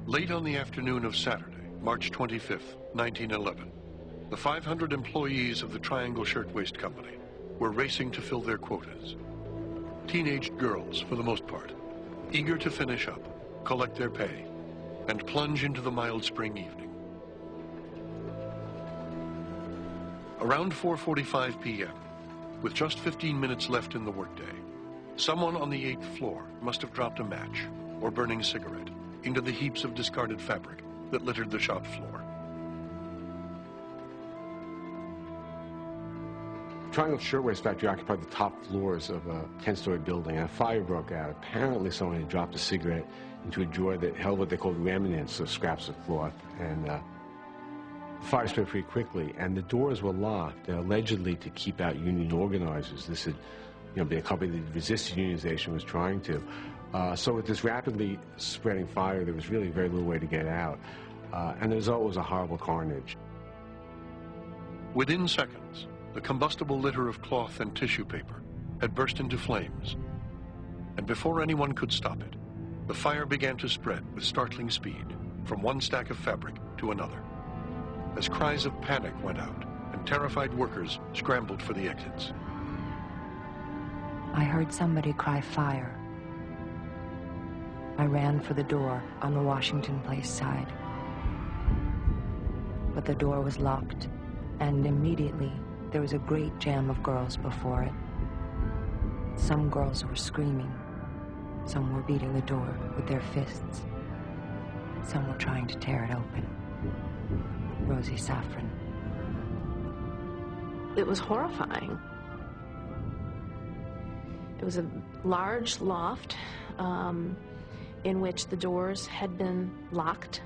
Late on the afternoon of Saturday, March 25th, 1911, the 500 employees of the Triangle Shirtwaist Company were racing to fill their quotas. Teenage girls, for the most part, eager to finish up, collect their pay, and plunge into the mild spring evening. Around 4:45 p.m., with just 15 minutes left in the workday, someone on the 8th floor must have dropped a match or burning cigarette into the heaps of discarded fabric that littered the shop floor. Triangle Shirtwaist Factory occupied the top floors of a 10-story building, and a fire broke out. Apparently someone had dropped a cigarette into a drawer that held what they called remnants of scraps of cloth, and the fire spread pretty quickly, and the doors were locked, allegedly to keep out union organizers. This had been a company that resisted unionization, was trying to. So with this rapidly spreading fire, there was really very little way to get out, and the result was a horrible carnage. Within seconds, the combustible litter of cloth and tissue paper had burst into flames, and before anyone could stop it, the fire began to spread with startling speed from one stack of fabric to another, as cries of panic went out and terrified workers scrambled for the exits. I heard somebody cry fire. I ran for the door on the Washington Place side. But the door was locked, and immediately there was a great jam of girls before it. Some girls were screaming. Some were beating the door with their fists. Some were trying to tear it open. Rosie Safran. It was horrifying. It was a large loft in which the doors had been locked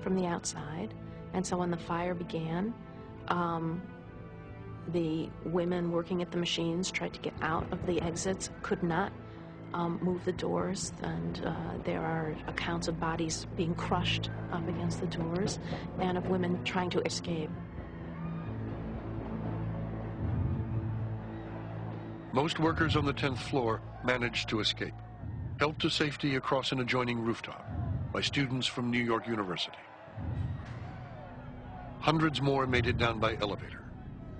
from the outside, and so when the fire began, the women working at the machines tried to get out of the exits, could not move the doors, and there are accounts of bodies being crushed up against the doors and of women trying to escape. Most workers on the 10th floor managed to escape, helped to safety across an adjoining rooftop by students from New York University. Hundreds more made it down by elevator,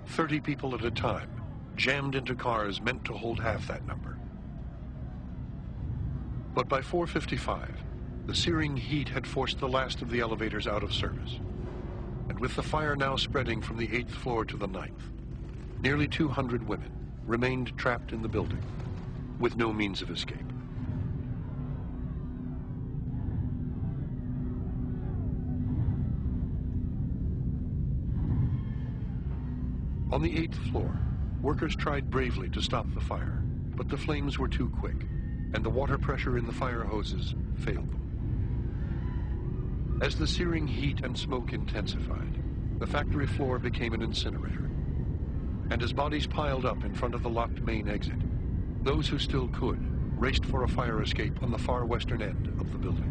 30 people at a time, jammed into cars meant to hold half that number. But by 4:55, the searing heat had forced the last of the elevators out of service. And with the fire now spreading from the 8th floor to the 9th, nearly 200 women remained trapped in the building with no means of escape. On the 8th floor, workers tried bravely to stop the fire, but the flames were too quick, and the water pressure in the fire hoses failed them. As the searing heat and smoke intensified, the factory floor became an incinerator. And as bodies piled up in front of the locked main exit, those who still could raced for a fire escape on the far western end of the building.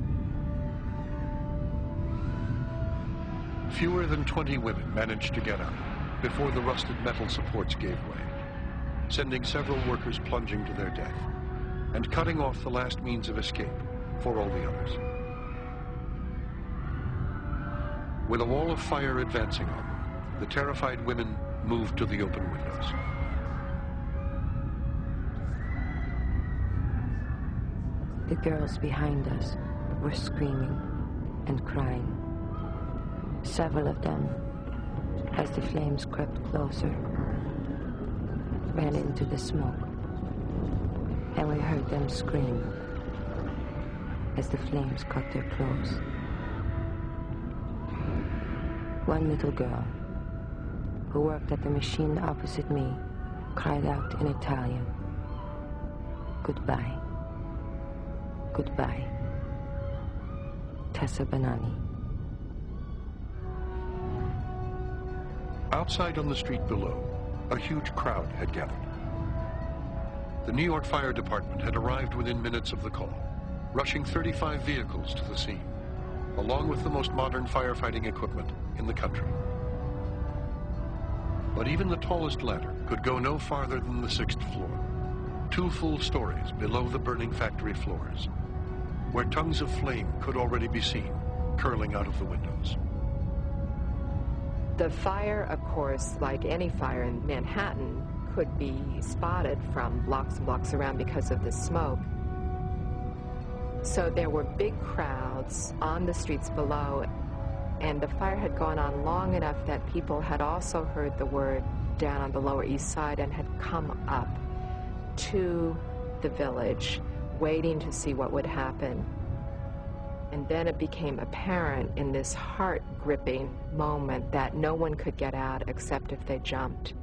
Fewer than 20 women managed to get out before the rusted metal supports gave way, sending several workers plunging to their death and cutting off the last means of escape for all the others. With a wall of fire advancing on them, the terrified women moved to the open windows. The girls behind us were screaming and crying. Several of them, as the flames crept closer, ran into the smoke, and we heard them scream as the flames cut their clothes. One little girl, who worked at the machine opposite me, cried out in Italian, "Goodbye, goodbye, Tessa Banani." Outside on the street below, a huge crowd had gathered. The New York Fire Department had arrived within minutes of the call, rushing 35 vehicles to the scene, along with the most modern firefighting equipment in the country. But even the tallest ladder could go no farther than the 6th floor, 2 full stories below the burning factory floors, where tongues of flame could already be seen curling out of the windows. The fire, of course, like any fire in Manhattan, could be spotted from blocks and blocks around because of the smoke. So there were big crowds on the streets below, and the fire had gone on long enough that people had also heard the word down on the Lower East Side and had come up to the village, waiting to see what would happen. And then it became apparent in this heart-gripping moment that no one could get out except if they jumped.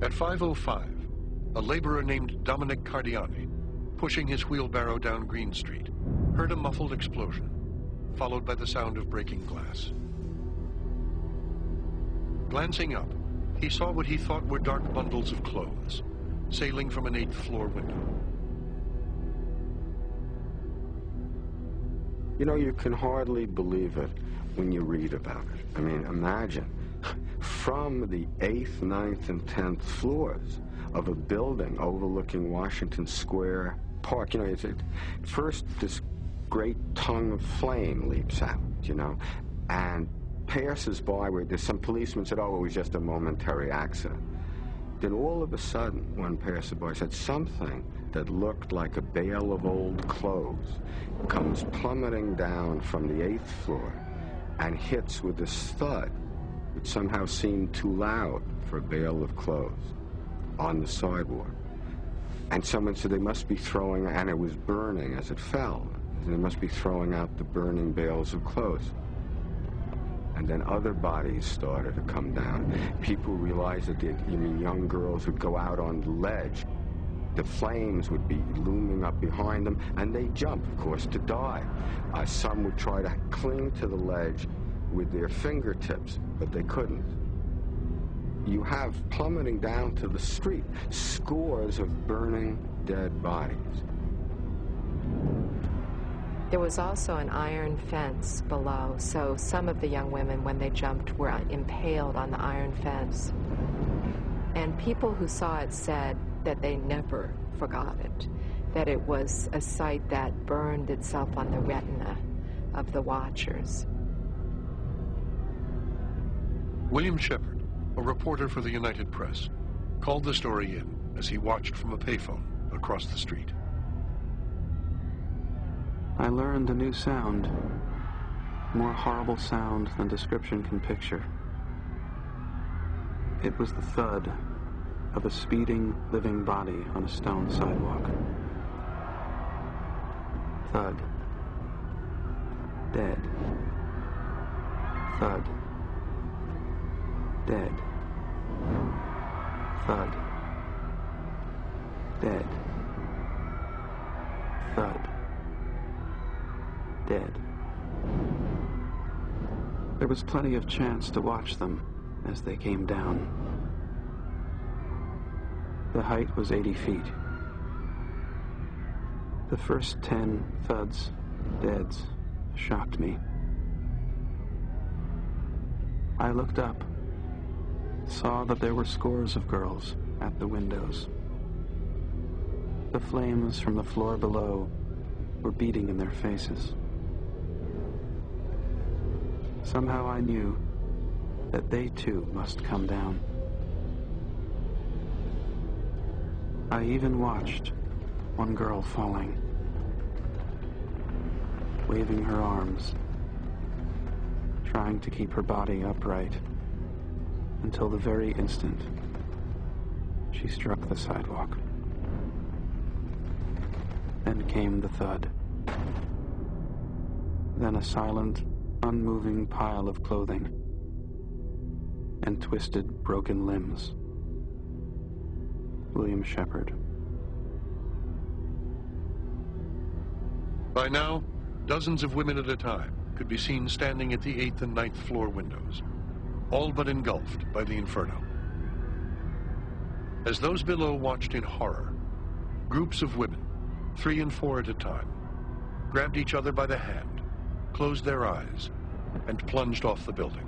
At 5:05, a laborer named Dominic Cardiani, pushing his wheelbarrow down Green Street, heard a muffled explosion, followed by the sound of breaking glass. Glancing up, he saw what he thought were dark bundles of clothes, sailing from an 8th floor window. You know, you can hardly believe it when you read about it. I mean, imagine, from the 8th, 9th, and 10th floors of a building overlooking Washington Square Park, you know, first this great tongue of flame leaps out, you know, and passes by where there's some policeman said, oh, it was just a momentary accident. Then all of a sudden, one passerby said something that looked like a bale of old clothes comes plummeting down from the 8th floor and hits with this thud, which somehow seemed too loud for a bale of clothes, on the sidewalk. And someone said they must be throwing, and it was burning as it fell, and they must be throwing out the burning bales of clothes. And then other bodies started to come down. People realized that young girls would go out on the ledge. The flames would be looming up behind them, and they'd jump, of course, to die. Some would try to cling to the ledge with their fingertips, but they couldn't. You have plummeting down to the street scores of burning dead bodies. There was also an iron fence below, so some of the young women, when they jumped, were impaled on the iron fence. And people who saw it said that they never forgot it, that it was a sight that burned itself on the retina of the watchers. William Shepard, a reporter for the United Press, called the story in as he watched from a payphone across the street. I learned a new sound, more horrible sound than description can picture. It was the thud of a speeding, living body on a stone sidewalk. Thud. Dead. Thud. Dead. Thud. Dead. Thud. Dead. There was plenty of chance to watch them as they came down. The height was 80 feet. The first 10 thuds, deads, shocked me. I looked up, saw that there were scores of girls at the windows. The flames from the floor below were beating in their faces. Somehow I knew that they too must come down. I even watched one girl falling, waving her arms, trying to keep her body upright, until the very instant she struck the sidewalk. Then came the thud. Then a silent, unmoving pile of clothing and twisted, broken limbs. William Shepard. By now, dozens of women at a time could be seen standing at the 8th and 9th floor windows, all but engulfed by the inferno. As those below watched in horror, groups of women, 3 and 4 at a time, grabbed each other by the hand, closed their eyes, and plunged off the building.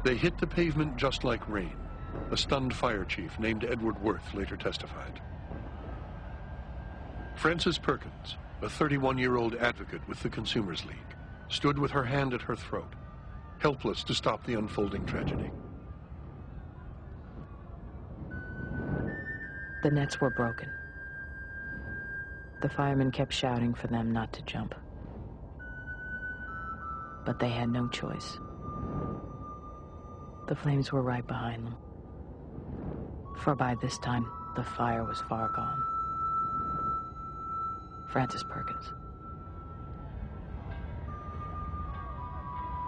They hit the pavement just like rain, a stunned fire chief named Edward Worth later testified. Frances Perkins, a 31-year-old advocate with the Consumers League, stood with her hand at her throat, helpless to stop the unfolding tragedy. The nets were broken. The firemen kept shouting for them not to jump. But they had no choice. The flames were right behind them. For by this time, the fire was far gone. Frances Perkins.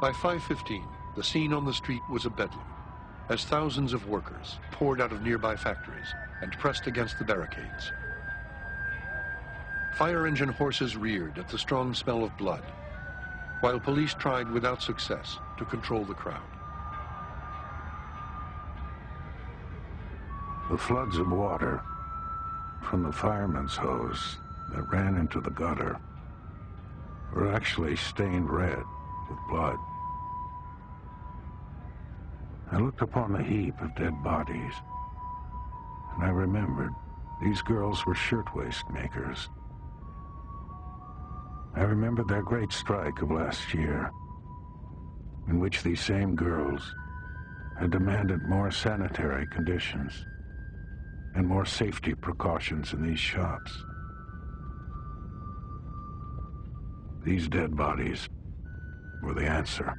By 5:15, the scene on the street was a bedlam, as thousands of workers poured out of nearby factories and pressed against the barricades. Fire engine horses reared at the strong smell of blood, while police tried without success to control the crowd. The floods of water from the fireman's hose that ran into the gutter were actually stained red with blood. I looked upon the heap of dead bodies, and I remembered these girls were shirtwaist makers. I remembered their great strike of last year, in which these same girls had demanded more sanitary conditions and more safety precautions in these shops. These dead bodies were the answer.